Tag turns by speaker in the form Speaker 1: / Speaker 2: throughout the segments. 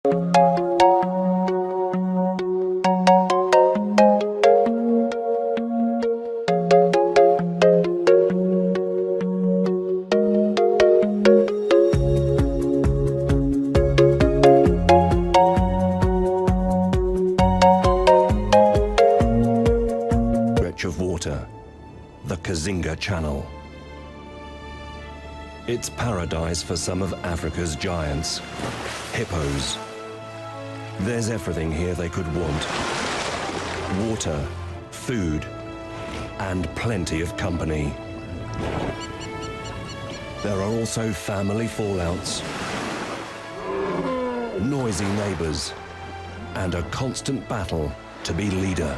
Speaker 1: Of water, the Kazinga Channel. It's paradise for some of Africa's giants, hippos. There's everything here they could want. Water, food, and plenty of company. There are also family fallouts, noisy neighbors, and a constant battle to be leader.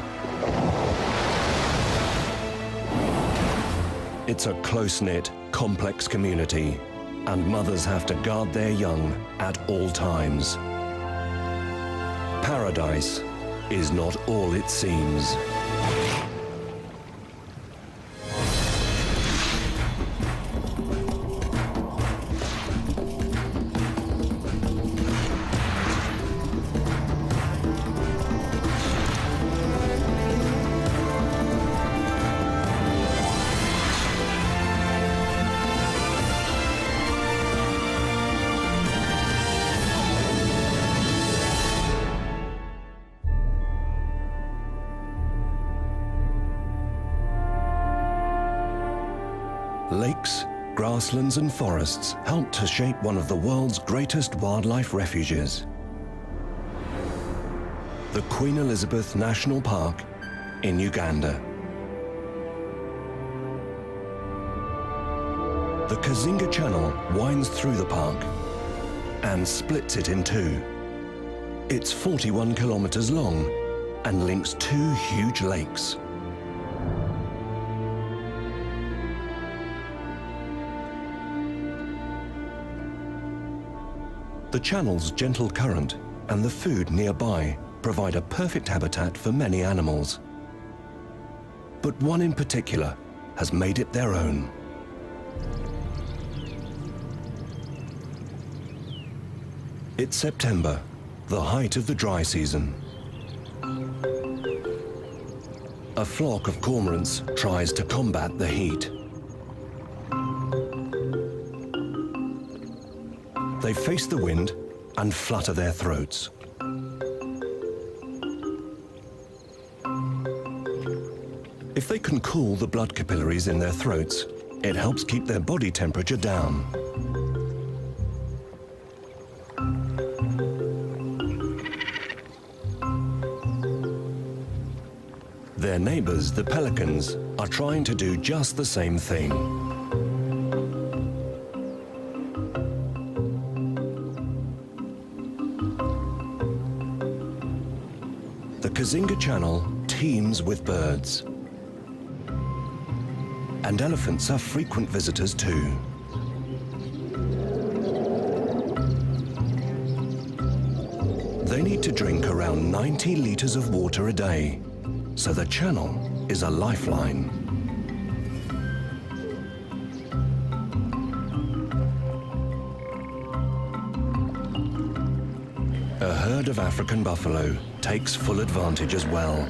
Speaker 1: It's a close-knit, complex community, and mothers have to guard their young at all times. Paradise is not all it seems. Lakes, grasslands and forests help to shape one of the world's greatest wildlife refuges. The Queen Elizabeth National Park in Uganda. The Kazinga Channel winds through the park and splits it in two. It's 41 kilometers long and links two huge lakes. The channel's gentle current and the food nearby provide a perfect habitat for many animals. But one in particular has made it their own. It's September, the height of the dry season. A flock of cormorants tries to combat the heat. They face the wind and flutter their throats. If they can cool the blood capillaries in their throats, it helps keep their body temperature down. Their neighbors, the pelicans, are trying to do just the same thing. The Kazinga Channel teems with birds. And elephants are frequent visitors too. They need to drink around 90 liters of water a day, so the channel is a lifeline. A herd of African buffalo takes full advantage as well.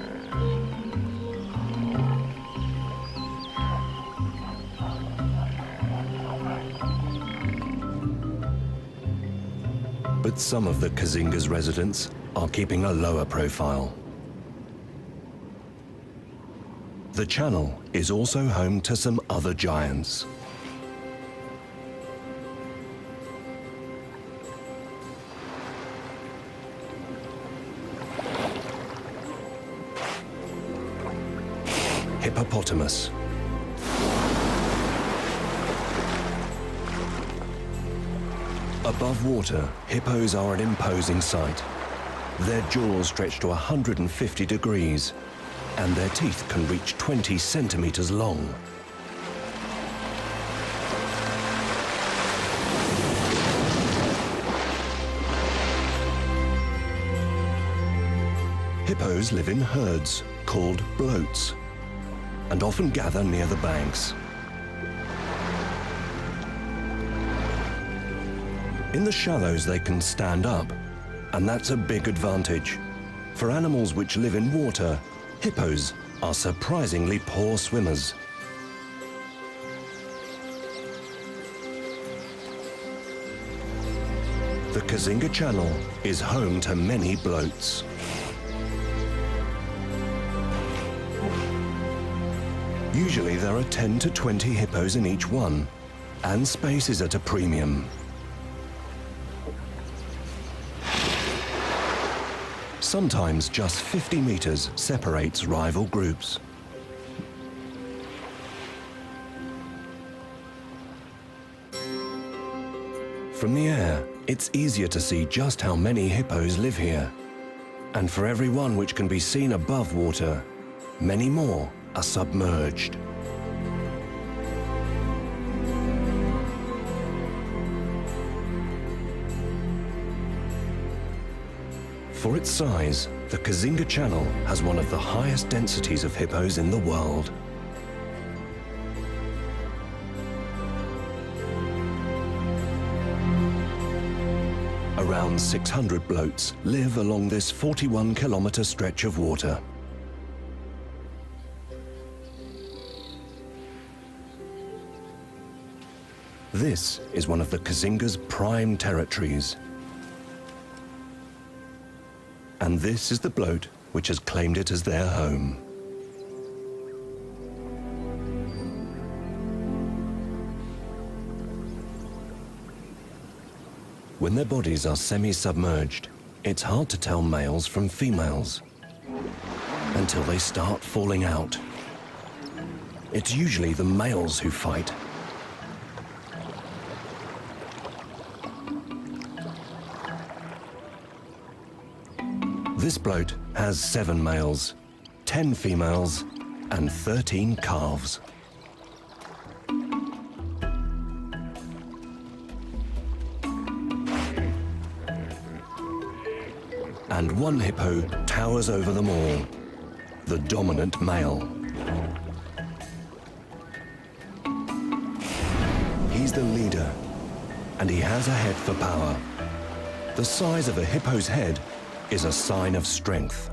Speaker 1: But some of the Kazinga's residents are keeping a lower profile. The channel is also home to some other giants. Hippopotamus. Above water, hippos are an imposing sight. Their jaws stretch to 150 degrees, and their teeth can reach 20 centimeters long. Hippos live in herds called bloats, and often gather near the banks. In the shallows they can stand up, And that's a big advantage. For animals which live in water, hippos are surprisingly poor swimmers. The Kazinga Channel is home to many bloats. Usually there are 10 to 20 hippos in each one, and space is at a premium. Sometimes just 50 meters separates rival groups. From the air, it's easier to see just how many hippos live here. And for every one which can be seen above water, many more are submerged. For its size, the Kazinga Channel has one of the highest densities of hippos in the world. Around 600 bloats live along this 41-kilometer stretch of water. This is one of the Kazinga's prime territories. And this is the bloat which has claimed it as their home. When their bodies are semi-submerged, it's hard to tell males from females until they start falling out. It's usually the males who fight. This bloat has 7 males, 10 females, and 13 calves. And one hippo towers over them all, the dominant male. He's the leader, and he has a head for power. The size of a hippo's head is a sign of strength.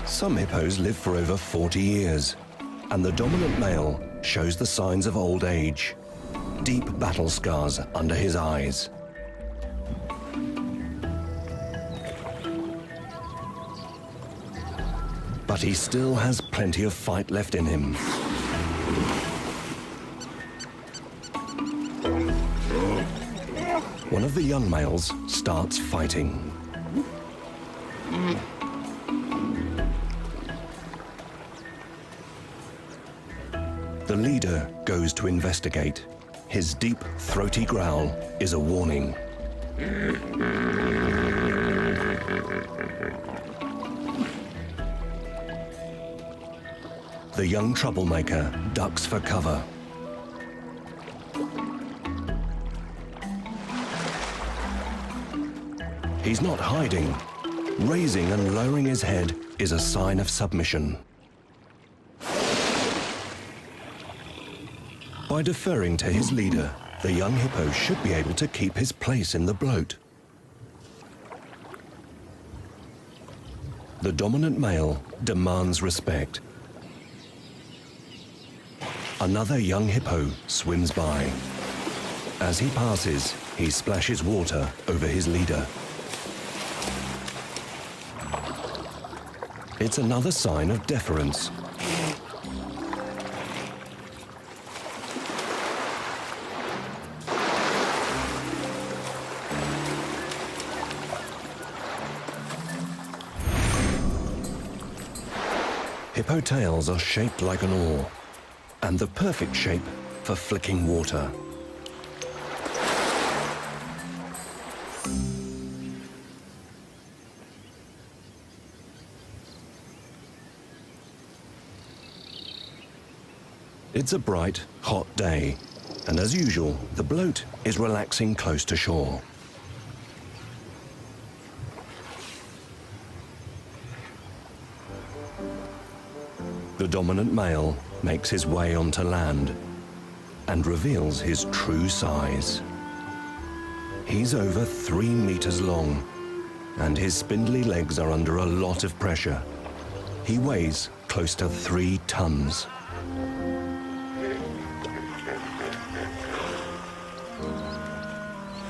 Speaker 1: Some hippos live for over 40 years, and the dominant male shows the signs of old age, deep battle scars under his eyes. But he still has plenty of fight left in him. One of the young males starts fighting. The leader goes to investigate. His deep, throaty growl is a warning. The young troublemaker ducks for cover. He's not hiding. Raising and lowering his head is a sign of submission. By deferring to his leader, the young hippo should be able to keep his place in the bloat. The dominant male demands respect. Another young hippo swims by. As he passes, he splashes water over his leader. It's another sign of deference. Hippo tails are shaped like an oar, and the perfect shape for flicking water. It's a bright, hot day, and as usual, the bloat is relaxing close to shore. The dominant male makes his way onto land. and reveals his true size. He's over 3 meters long, and his spindly legs are under a lot of pressure. He weighs close to 3 tons.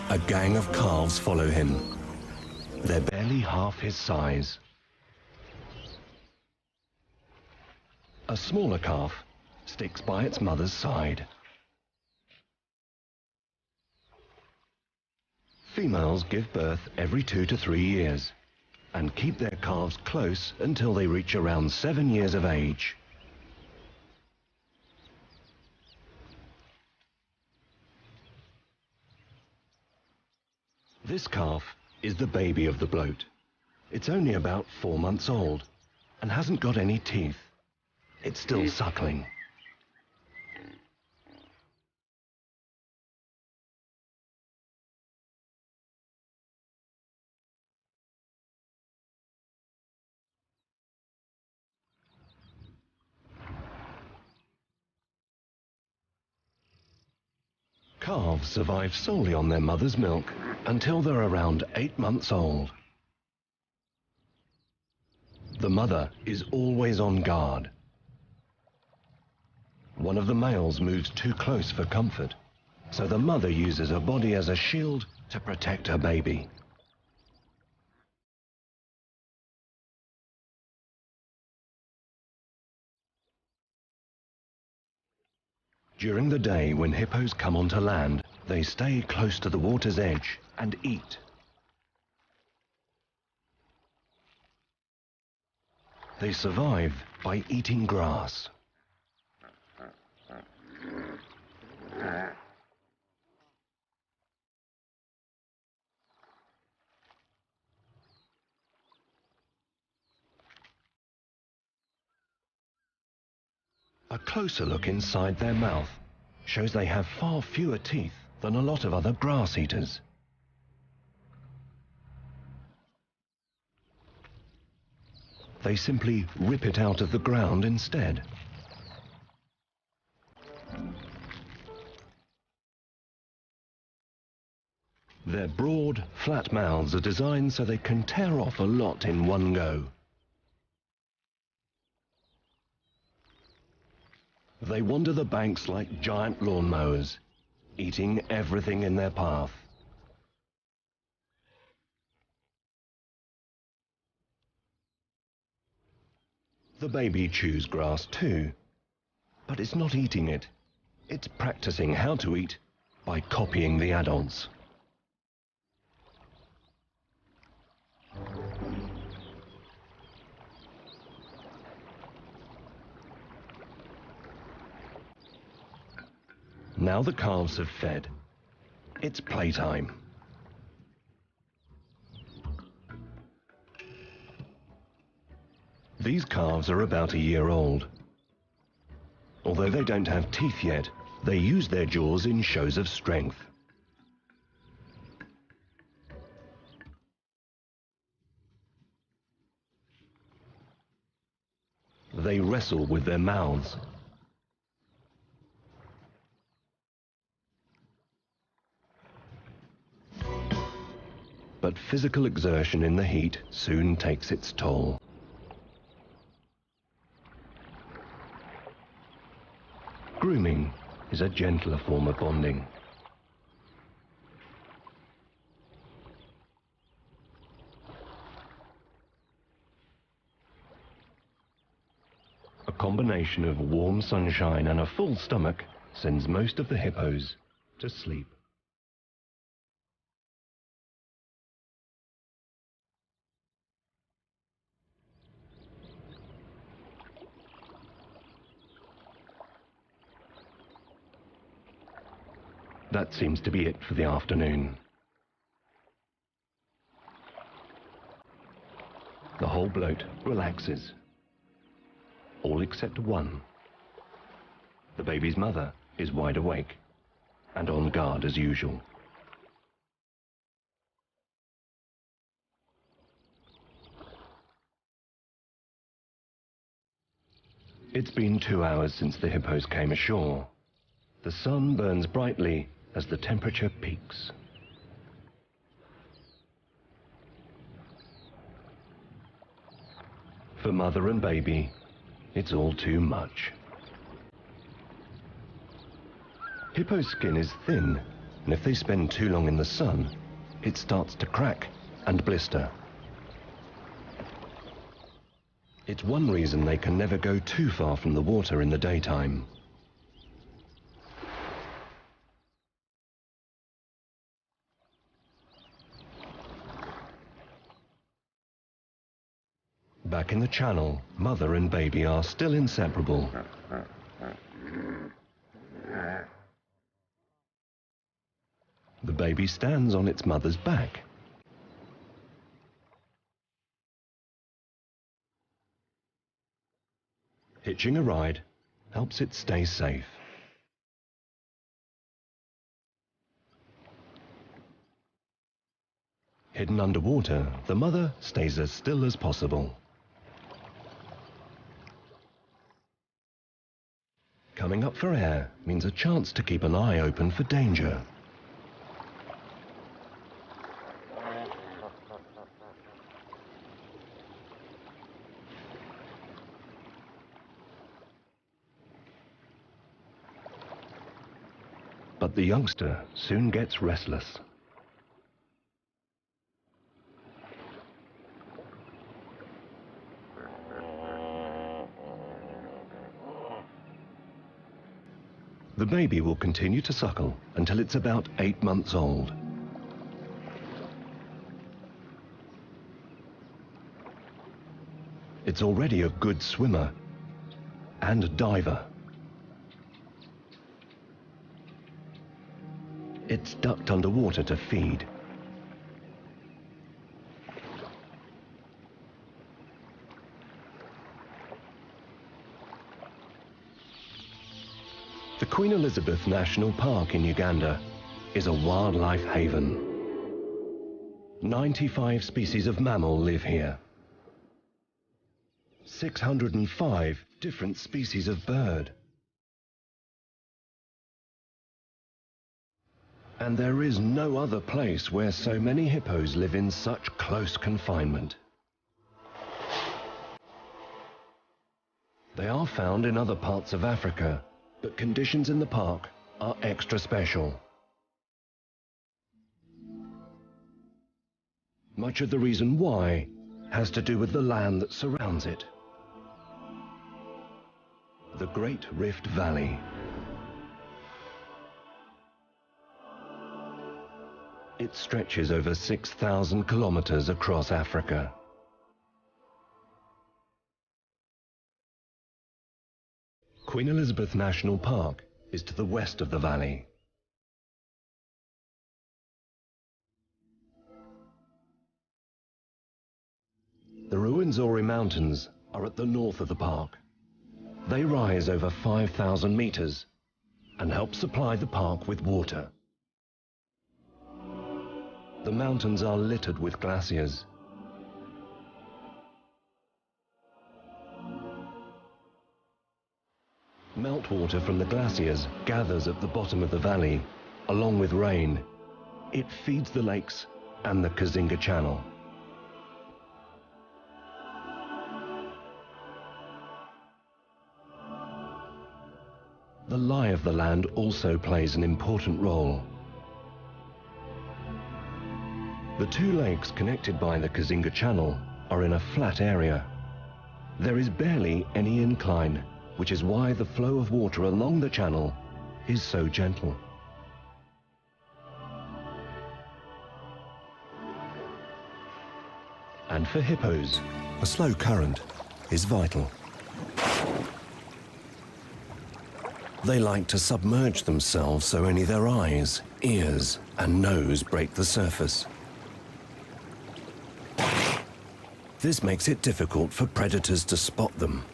Speaker 1: A gang of calves follow him. They're barely half his size. A smaller calf sticks by its mother's side. Females give birth every 2 to 3 years and keep their calves close until they reach around 7 years of age. This calf is the baby of the bloat. It's only about 4 months old and hasn't got any teeth. It's still suckling. Calves survive solely on their mother's milk until they're around 8 months old. The mother is always on guard. One of the males moves too close for comfort, so the mother uses her body as a shield to protect her baby. During the day, when hippos come onto land, they stay close to the water's edge and eat. They survive by eating grass. A closer look inside their mouth shows they have far fewer teeth than a lot of other grass eaters. They simply rip it out of the ground instead. Their broad, flat mouths are designed so they can tear off a lot in one go. They wander the banks like giant lawnmowers, eating everything in their path. The baby chews grass too, but it's not eating it. It's practicing how to eat by copying the adults. Now the calves have fed. It's playtime. These calves are about a year old. Although they don't have teeth yet, they use their jaws in shows of strength. They wrestle with their mouths. But physical exertion in the heat soon takes its toll. Grooming is a gentler form of bonding. A combination of warm sunshine and a full stomach sends most of the hippos to sleep. That seems to be it for the afternoon. The whole bloat relaxes. All except one. The baby's mother is wide awake and on guard as usual. It's been 2 hours since the hippos came ashore. The sun burns brightly as the temperature peaks. For mother and baby, it's all too much. Hippo's skin is thin, and if they spend too long in the sun, it starts to crack and blister. It's one reason they can never go too far from the water in the daytime. Back in the channel, mother and baby are still inseparable. The baby stands on its mother's back. Hitching a ride helps it stay safe. Hidden underwater, the mother stays as still as possible. Coming up for air means a chance to keep an eye open for danger. But the youngster soon gets restless. The baby will continue to suckle until it's about 8 months old. It's already a good swimmer and a diver. It's ducked underwater to feed. The Queen Elizabeth National Park in Uganda is a wildlife haven. 95 species of mammal live here. 605 different species of bird. And there is no other place where so many hippos live in such close confinement. They are found in other parts of Africa, but conditions in the park are extra special. Much of the reason why has to do with the land that surrounds it. The Great Rift Valley. It stretches over 6,000 kilometers across Africa. Queen Elizabeth National Park is to the west of the valley. The Ruwenzori Mountains are at the north of the park. They rise over 5,000 meters and help supply the park with water. The mountains are littered with glaciers. Meltwater from the glaciers gathers at the bottom of the valley, along with rain. It feeds the lakes and the Kazinga Channel. The lie of the land also plays an important role. The two lakes connected by the Kazinga Channel are in a flat area. There is barely any incline, which is why the flow of water along the channel is so gentle. And for hippos, a slow current is vital. They like to submerge themselves so only their eyes, ears, and nose break the surface. This makes it difficult for predators to spot them.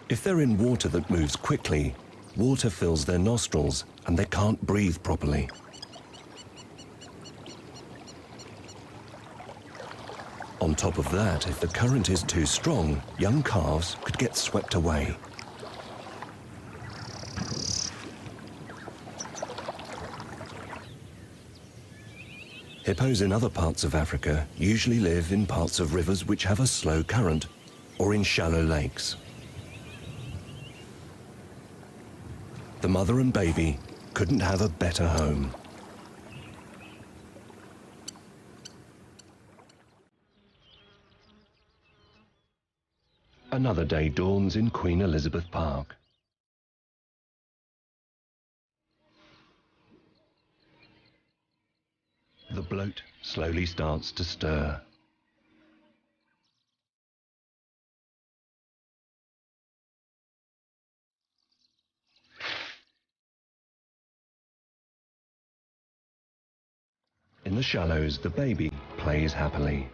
Speaker 1: If they're in water that moves quickly, water fills their nostrils and they can't breathe properly. On top of that, if the current is too strong, young calves could get swept away. Hippos in other parts of Africa usually live in parts of rivers which have a slow current or in shallow lakes. The mother and baby couldn't have a better home. Another day dawns in Queen Elizabeth Park. The bloat slowly starts to stir. In the shallows, the baby plays happily.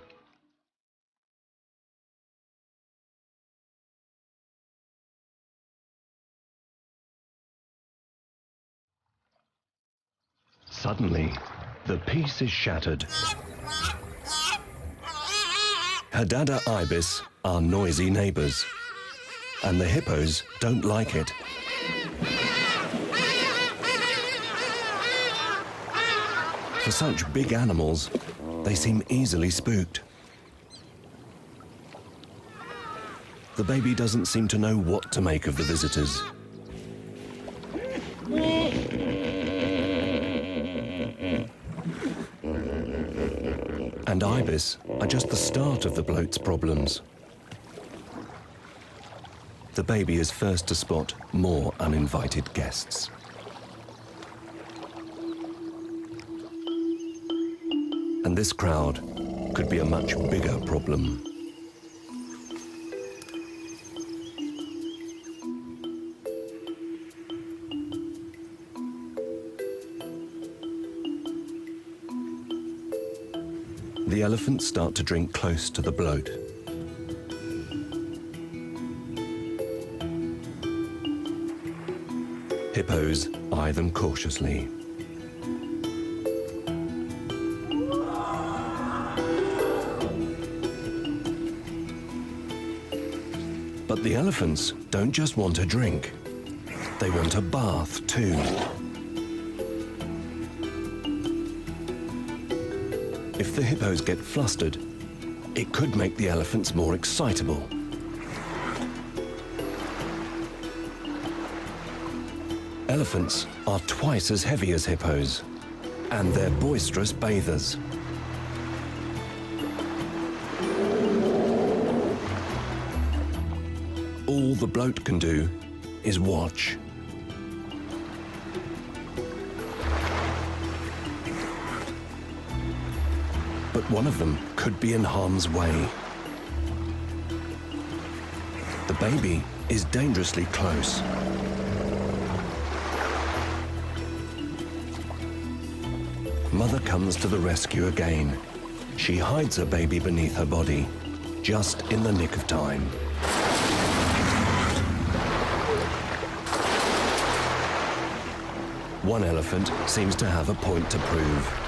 Speaker 1: Suddenly, the peace is shattered. Hadada ibis are noisy neighbors, and the hippos don't like it. For such big animals, they seem easily spooked. The baby doesn't seem to know what to make of the visitors. And ibis are just the start of the bloat's problems. The baby is first to spot more uninvited guests. And this crowd could be a much bigger problem. The elephants start to drink close to the bloat. Hippos eye them cautiously. But the elephants don't just want a drink. They want a bath too. If the hippos get flustered, it could make the elephants more excitable. Elephants are twice as heavy as hippos, and they're boisterous bathers. All the bloat can do is watch. But one of them could be in harm's way. The baby is dangerously close. Mother comes to the rescue again. She hides her baby beneath her body, just in the nick of time. One elephant seems to have a point to prove.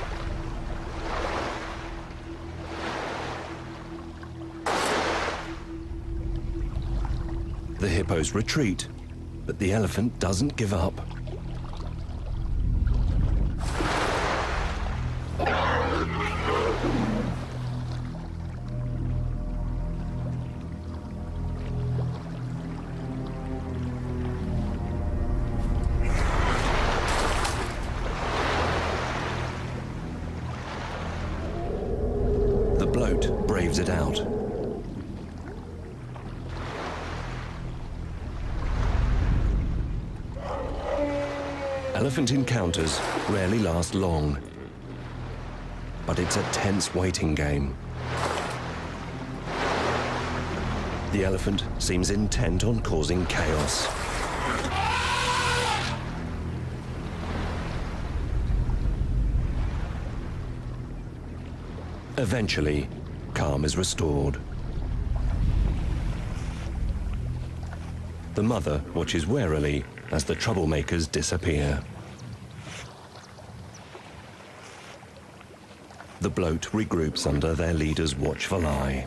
Speaker 1: The hippos retreat, but the elephant doesn't give up. The bloat braves it out. Elephant encounters rarely last long, but it's a tense waiting game. The elephant seems intent on causing chaos. Eventually, calm is restored. The mother watches warily as the troublemakers disappear. The bloat regroups under their leader's watchful eye.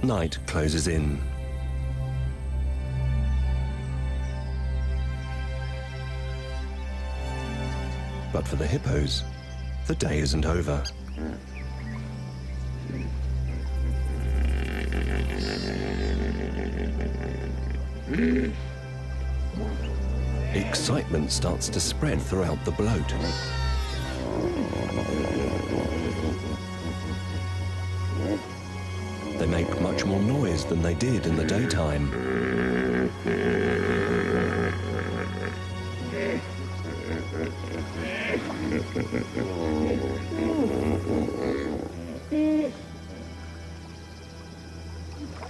Speaker 1: Night closes in. But for the hippos, the day isn't over. Excitement starts to spread throughout the bloat. They make much more noise than they did in the daytime.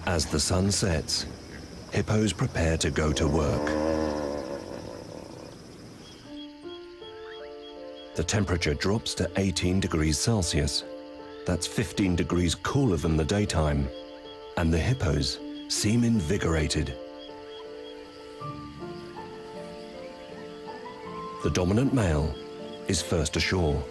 Speaker 1: As the sun sets, hippos prepare to go to work. The temperature drops to 18 degrees Celsius. That's 15 degrees cooler than the daytime, and the hippos seem invigorated. The dominant male is first ashore.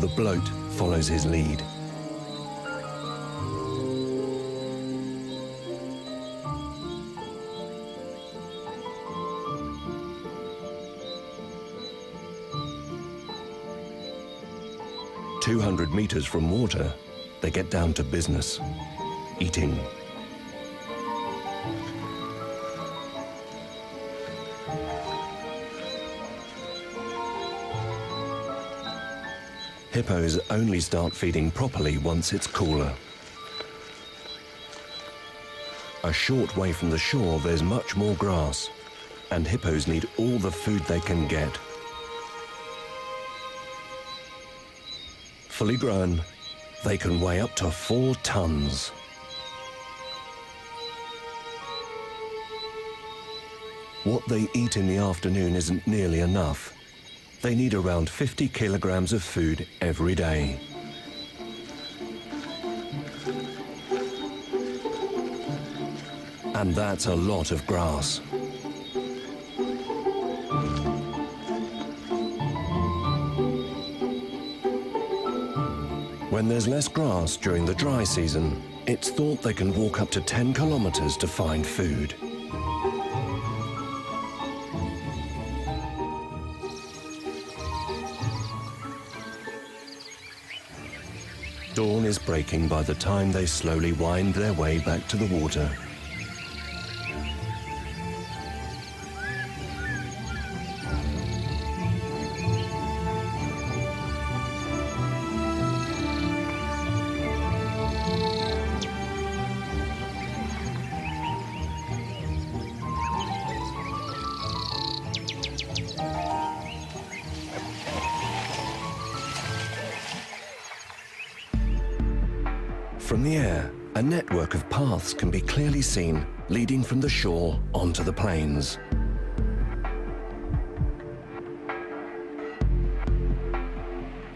Speaker 1: The bloat follows his lead. "200 meters from water, they get down to business, eating. Hippos only start feeding properly once it's cooler. A short way from the shore, there's much more grass, and hippos need all the food they can get. Fully grown, they can weigh up to 4 tons. What they eat in the afternoon isn't nearly enough. They need around 50 kilograms of food every day. And that's a lot of grass. When there's less grass during the dry season, it's thought they can walk up to 10 kilometers to find food. Dawn is breaking by the time they slowly wind their way back to the water. From the air, a network of paths can be clearly seen leading from the shore onto the plains.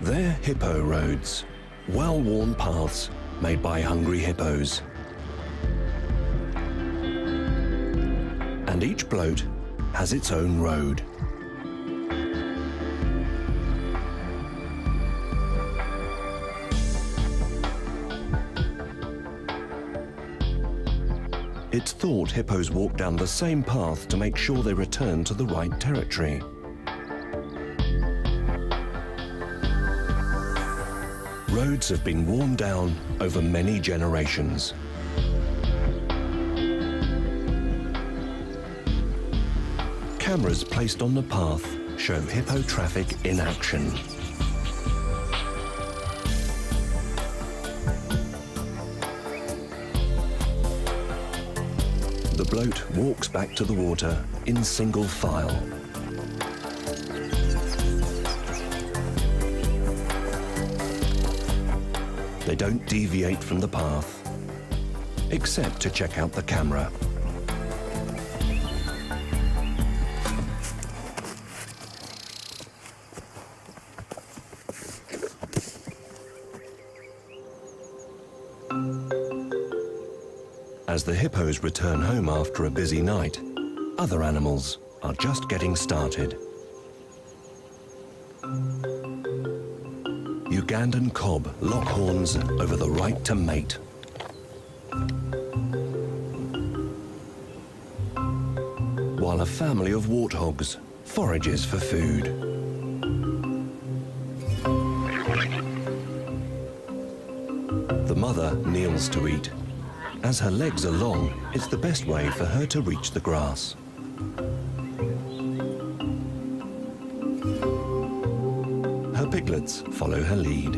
Speaker 1: They're hippo roads, well-worn paths made by hungry hippos. And each bloat has its own road. It's thought hippos walk down the same path to make sure they return to the right territory. Roads have been worn down over many generations. Cameras placed on the path show hippo traffic in action. The bloat walks back to the water in single file. They don't deviate from the path, except to check out the camera. As the hippos return home after a busy night, other animals are just getting started. You Ugandan kob lock horns over the right to mate. While a family of warthogs forages for food. The mother kneels to eat. As her legs are long, it's the best way for her to reach the grass. Her piglets follow her lead.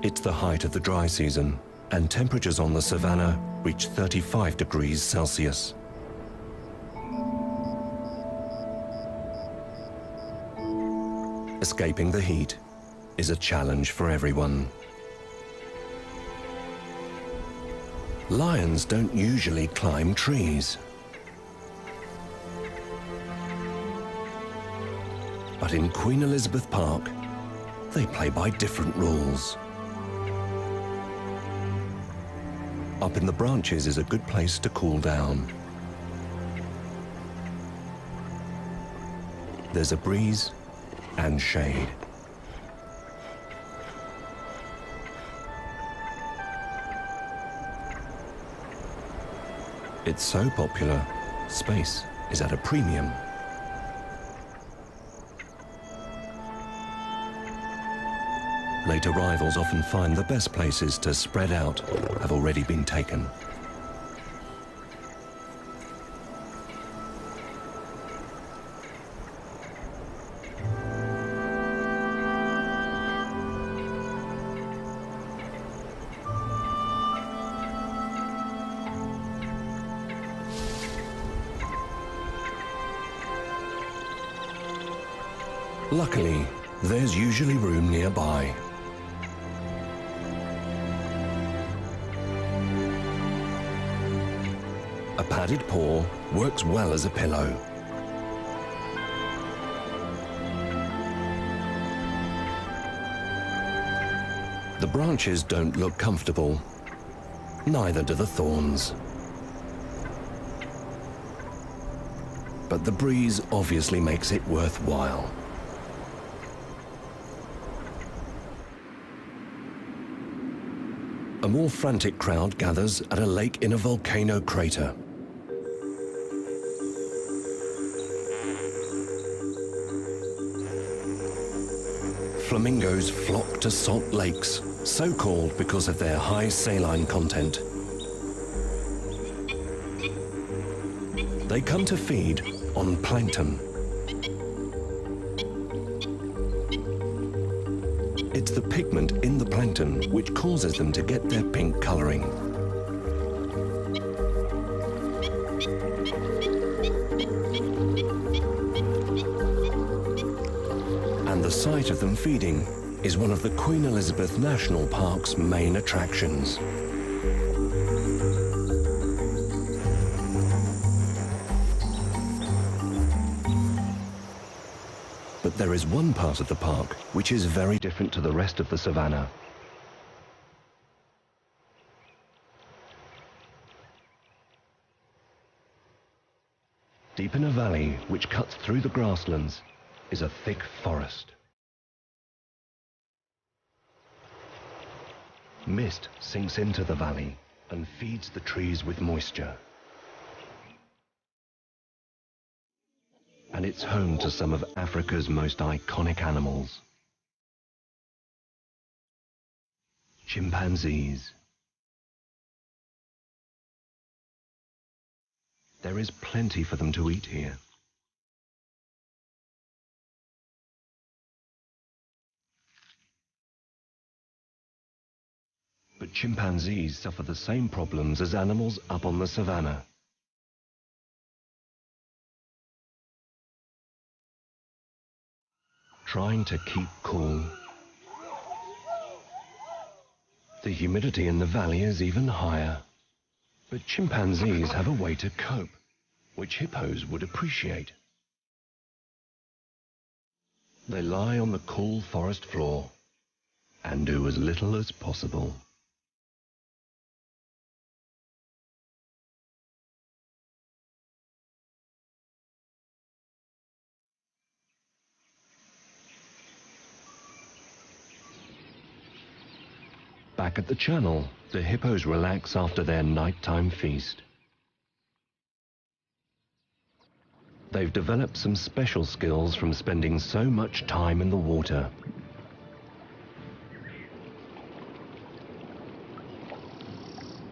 Speaker 1: It's the height of the dry season, and temperatures on the savannah reach 35 degrees Celsius. Escaping the heat is a challenge for everyone. Lions don't usually climb trees. But in Queen Elizabeth Park, they play by different rules. Up in the branches is a good place to cool down. There's a breeze and shade. It's so popular, space is at a premium. Late arrivals often find the best places to spread out have already been taken. Luckily, there's usually room nearby. A padded paw works well as a pillow. The branches don't look comfortable, neither do the thorns. But the breeze obviously makes it worthwhile. A more frantic crowd gathers at a lake in a volcano crater. Flamingos flock to salt lakes, so called because of their high saline content. They come to feed on plankton. It's the pigment in the plankton which causes them to get their pink coloring. And the sight of them feeding is one of the Queen Elizabeth National Park's main attractions. But there is one part of the park which is very different to the rest of the savannah. Deep in a valley which cuts through the grasslands is a thick forest. Mist sinks into the valley and feeds the trees with moisture. And it's home to some of Africa's most iconic animals. Chimpanzees. There is plenty for them to eat here. But chimpanzees suffer the same problems as animals up on the savannah. Trying to keep cool. The humidity in the valley is even higher. But chimpanzees have a way to cope, which hippos would appreciate. They lie on the cool forest floor and do as little as possible. Back at the channel, the hippos relax after their nighttime feast. They've developed some special skills from spending so much time in the water.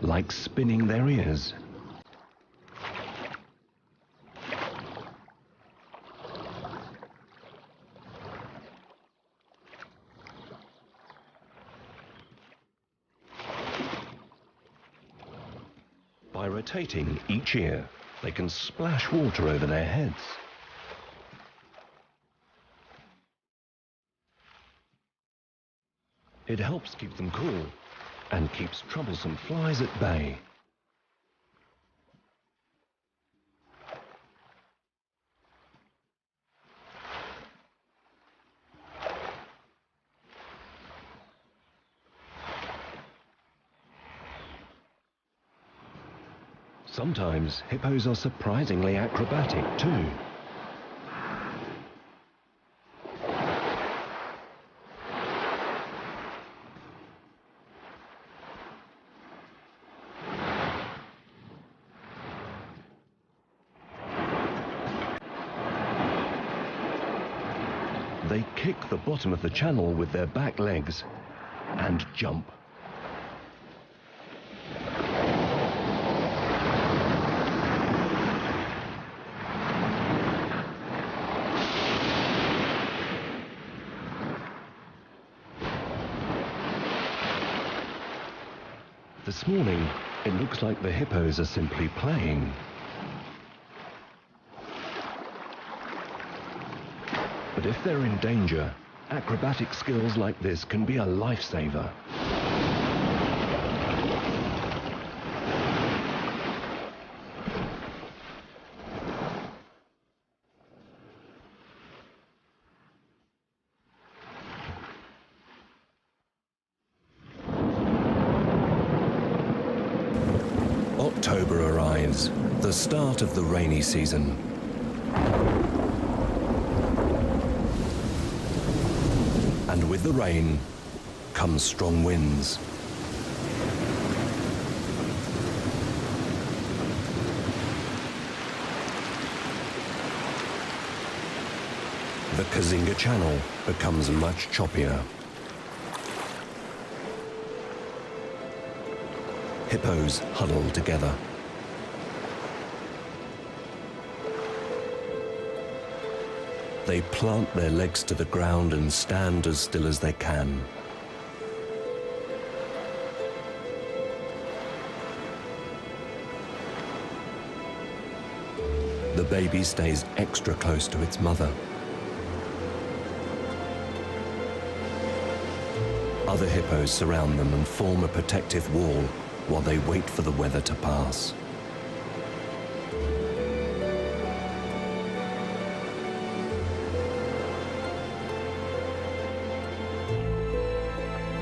Speaker 1: Like spinning their ears. By rotating each ear, they can splash water over their heads. It helps keep them cool and keeps troublesome flies at bay. Sometimes hippos are surprisingly acrobatic too. They kick the bottom of the channel with their back legs and jump. This morning, it looks like the hippos are simply playing. But if they're in danger, acrobatic skills like this can be a lifesaver. October arrives, the start of the rainy season. And with the rain comes strong winds. The Kazinga Channel becomes much choppier. Hippos huddle together. They plant their legs to the ground and stand as still as they can. The baby stays extra close to its mother. Other hippos surround them and form a protective wall while they wait for the weather to pass.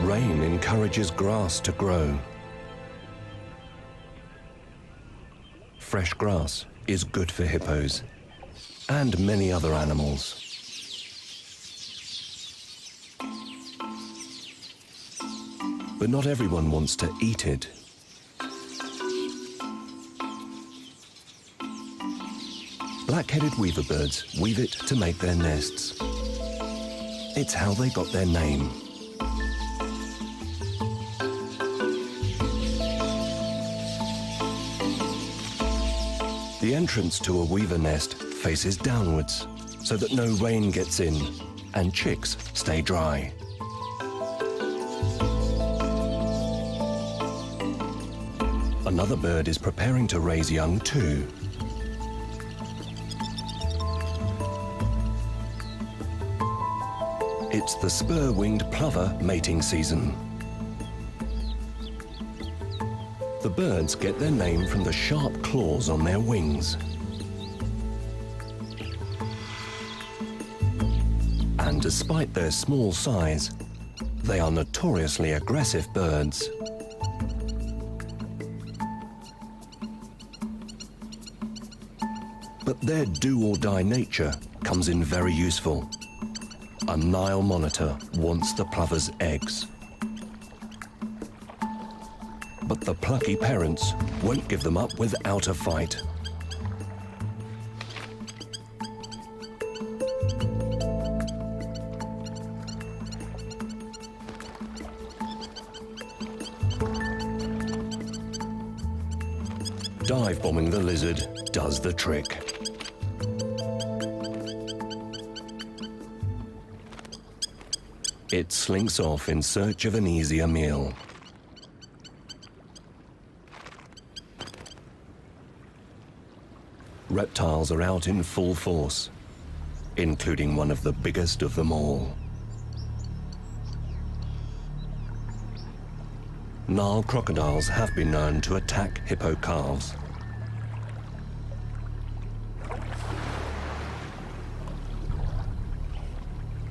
Speaker 1: Rain encourages grass to grow. Fresh grass is good for hippos and many other animals. But not everyone wants to eat it. Black-headed weaver birds weave it to make their nests. It's how they got their name. The entrance to a weaver nest faces downwards so that no rain gets in and chicks stay dry. Another bird is preparing to raise young too. It's the spur-winged plover mating season. The birds get their name from the sharp claws on their wings. And despite their small size, they are notoriously aggressive birds. But their do-or-die nature comes in very useful. A Nile monitor wants the plover's eggs. But the plucky parents won't give them up without a fight. Dive bombing the lizard does the trick. It slinks off in search of an easier meal. Reptiles are out in full force, including one of the biggest of them all. Nile crocodiles have been known to attack hippo calves.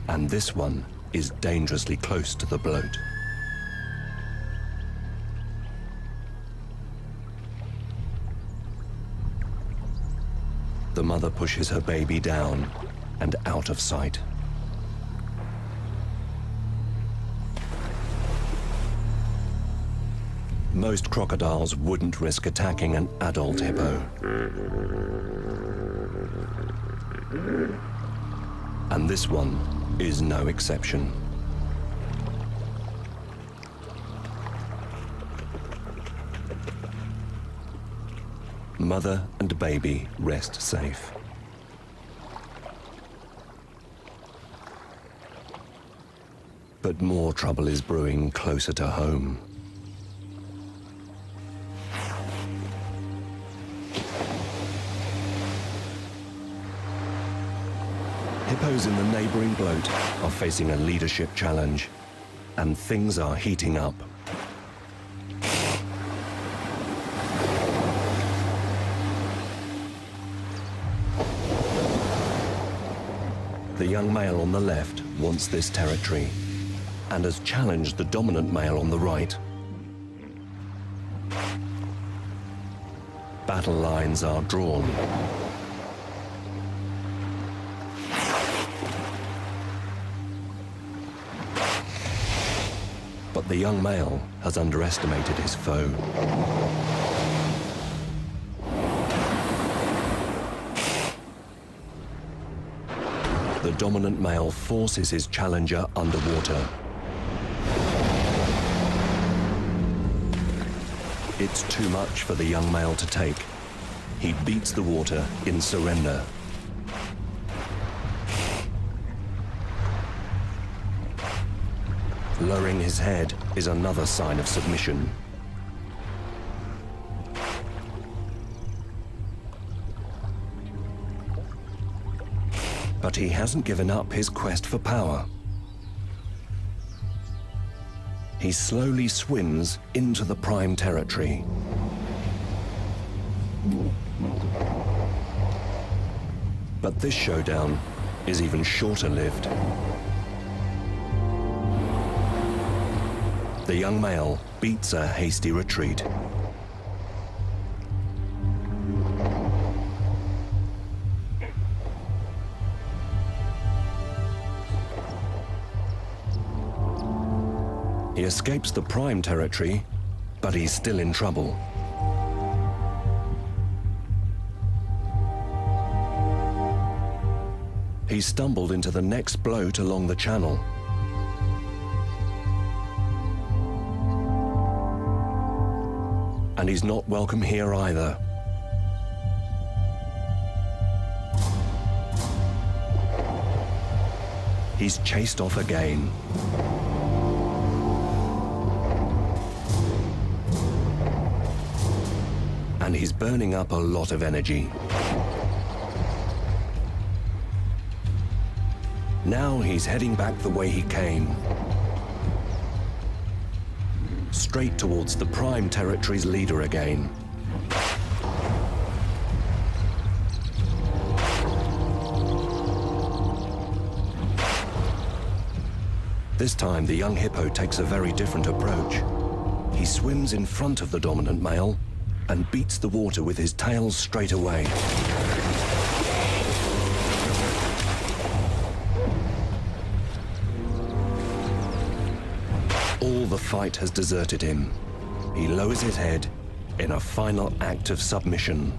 Speaker 1: And this one is dangerously close to the bloat. The mother pushes her baby down and out of sight. Most crocodiles wouldn't risk attacking an adult hippo. And this one is no exception. Mother and baby rest safe. But more trouble is brewing closer to home. Hippos in the neighboring bloat are facing a leadership challenge, and things are heating up. The young male on the left wants this territory and has challenged the dominant male on the right. Battle lines are drawn. But the young male has underestimated his foe. The dominant male forces his challenger underwater. It's too much for the young male to take. He beats the water in surrender. Lowering his head is another sign of submission. But he hasn't given up his quest for power. He slowly swims into the prime territory. But this showdown is even shorter-lived. The young male beats a hasty retreat. He escapes the prime territory, but he's still in trouble. He stumbled into the next bloat along the channel. And he's not welcome here either. He's chased off again. And he's burning up a lot of energy. Now he's heading back the way he came. Straight towards the prime territory's leader again. This time, the young hippo takes a very different approach. He swims in front of the dominant male and beats the water with his tail straight away. All the fight has deserted him. he lowers his head in a final act of submission.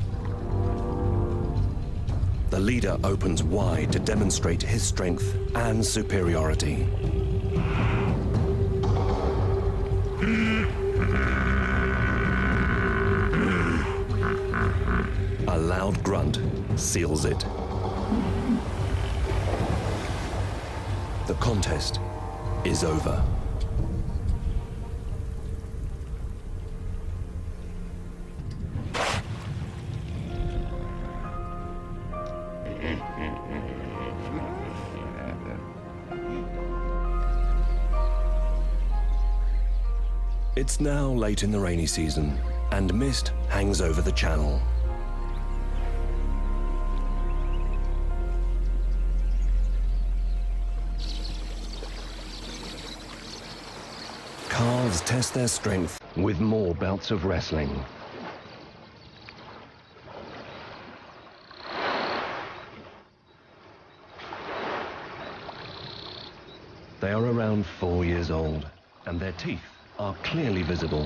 Speaker 1: The leader opens wide to demonstrate his strength and superiority. A loud grunt seals it. The contest is over. It's now late in the rainy season, and mist hangs over the channel. Calves test their strength with more bouts of wrestling. They are around 4 years old, and their teeth are clearly visible.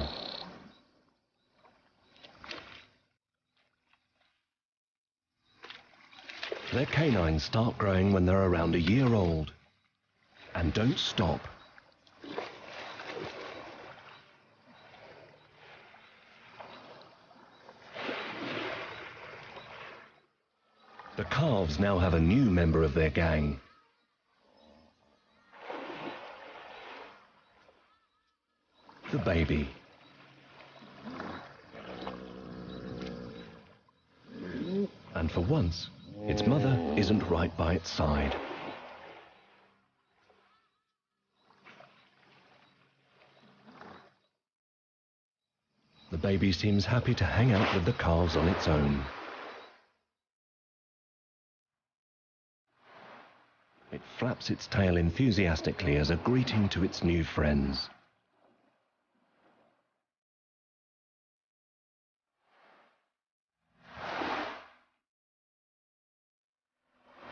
Speaker 1: Their canines start growing when they're around a year old, and don't stop. The calves now have a new member of their gang. The baby. And for once, its mother isn't right by its side. The baby seems happy to hang out with the calves on its own. It flaps its tail enthusiastically as a greeting to its new friends.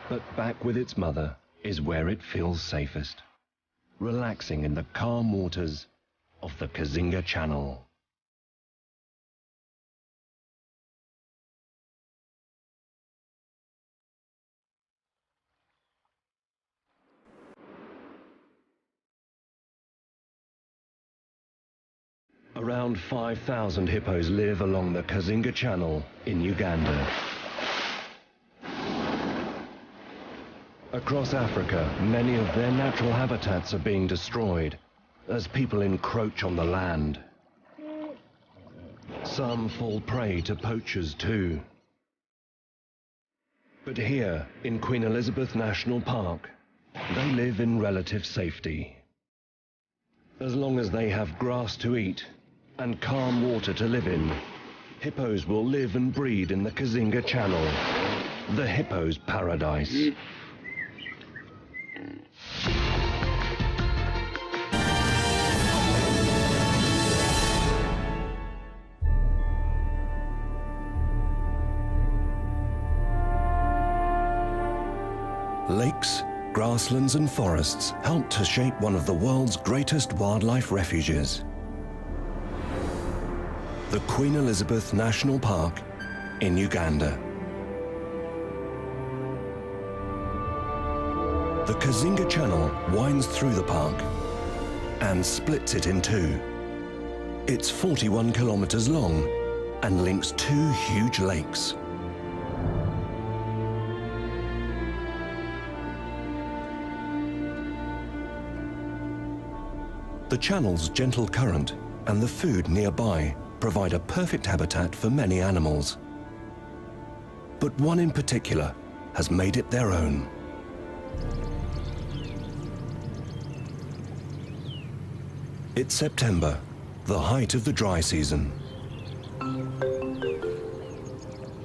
Speaker 1: But back with its mother is where it feels safest, relaxing in the calm waters of the Kazinga Channel. Around 5,000 hippos live along the Kazinga Channel in Uganda. Across Africa, many of their natural habitats are being destroyed as people encroach on the land. Some fall prey to poachers too. But here, in Queen Elizabeth National Park, they live in relative safety. As long as they have grass to eat and calm water to live in, hippos will live and breed in the Kazinga Channel, the hippo's paradise. Lakes, grasslands and forests help to shape one of the world's greatest wildlife refuges. The Queen Elizabeth National Park in Uganda. The Kazinga Channel winds through the park and splits it in two. It's 41 kilometers long and links two huge lakes. The channel's gentle current and the food nearby provide a perfect habitat for many animals. But one in particular has made it their own. It's September, the height of the dry season.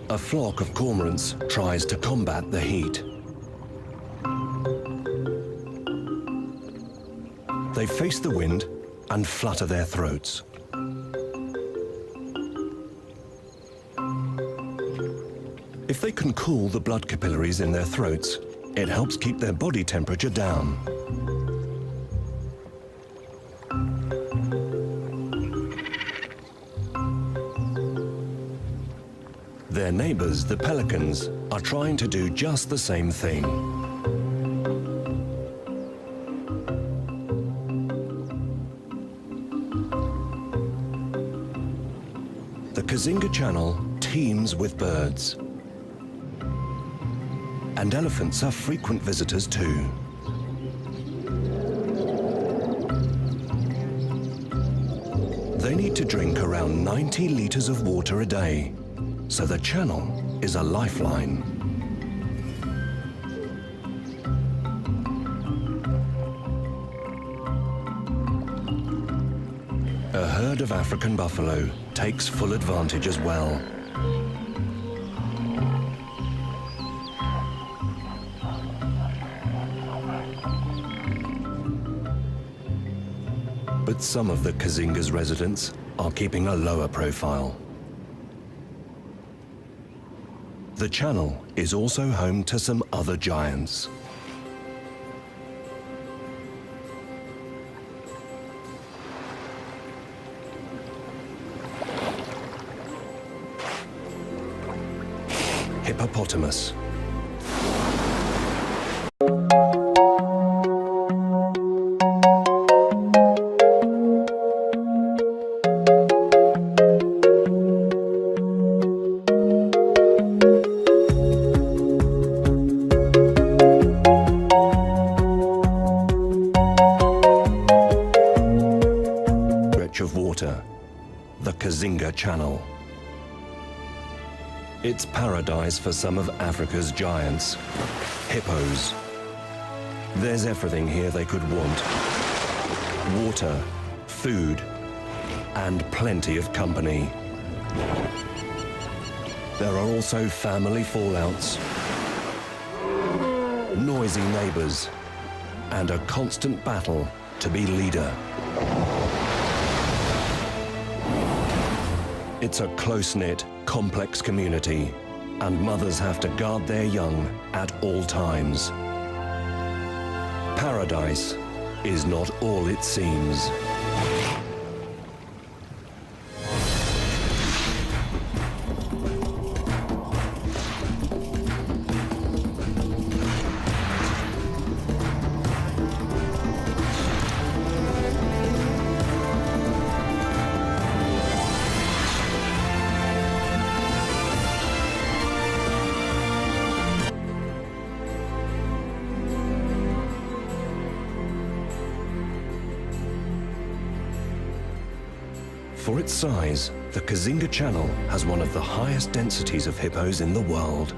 Speaker 1: A flock of cormorants tries to combat the heat. They face the wind and flutter their throats. If they can cool the blood capillaries in their throats, it helps keep their body temperature down. Their neighbors, the pelicans, are trying to do just the same thing. The Kazinga Channel teems with birds. And elephants are frequent visitors too. They need to drink around 90 liters of water a day, so the channel is a lifeline. A herd of African buffalo takes full advantage as well. But some of the Kazinga's residents are keeping a lower profile. The channel is also home to some other giants. Hippopotamus. Of water, the Kazinga Channel. It's paradise for some of Africa's giants, hippos. There's everything here they could want: water, food, and plenty of company. There are also family fallouts, noisy neighbors, and a constant battle to be leader. It's a close-knit, complex community, and mothers have to guard their young at all times. Paradise is not all it seems. For its size, the Kazinga Channel has one of the highest densities of hippos in the world.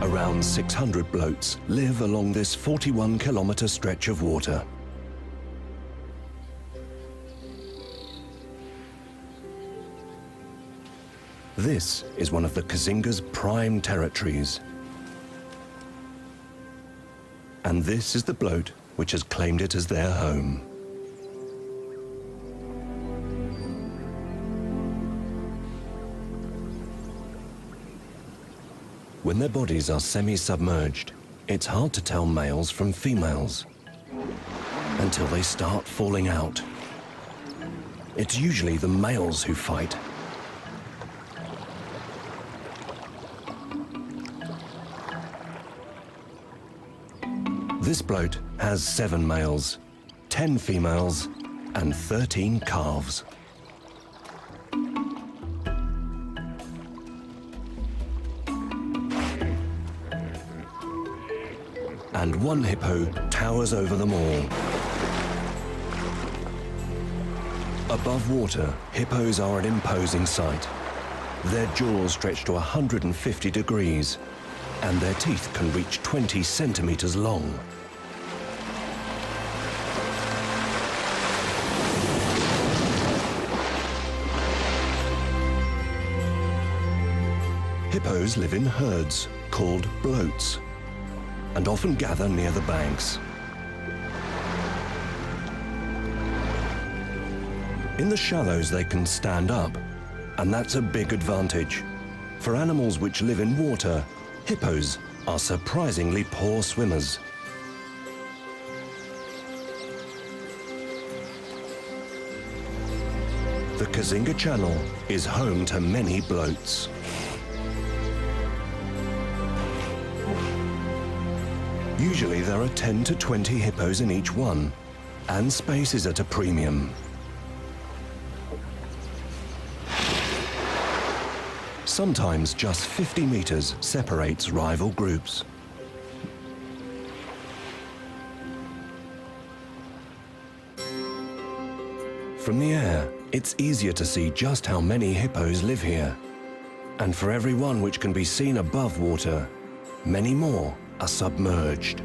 Speaker 1: Around 600 bloats live along this 41-kilometer stretch of water. This is one of the Kazinga's prime territories. And this is the bloat which has claimed it as their home. When their bodies are semi-submerged, it's hard to tell males from females until they start falling out. It's usually the males who fight. This bloat has 7 males, 10 females, and 13 calves. And one hippo towers over them all. Above water, hippos are an imposing sight. Their jaws stretch to 150 degrees, and their teeth can reach 20 centimeters long. Hippos live in herds called bloats and often gather near the banks. In the shallows they can stand up, and that's a big advantage. For animals which live in water, hippos are surprisingly poor swimmers. The Kazinga Channel is home to many bloats. Usually there are 10 to 20 hippos in each one, and space is at a premium. Sometimes just 50 meters separates rival groups. From the air, it's easier to see just how many hippos live here. And for every one which can be seen above water, many more are submerged.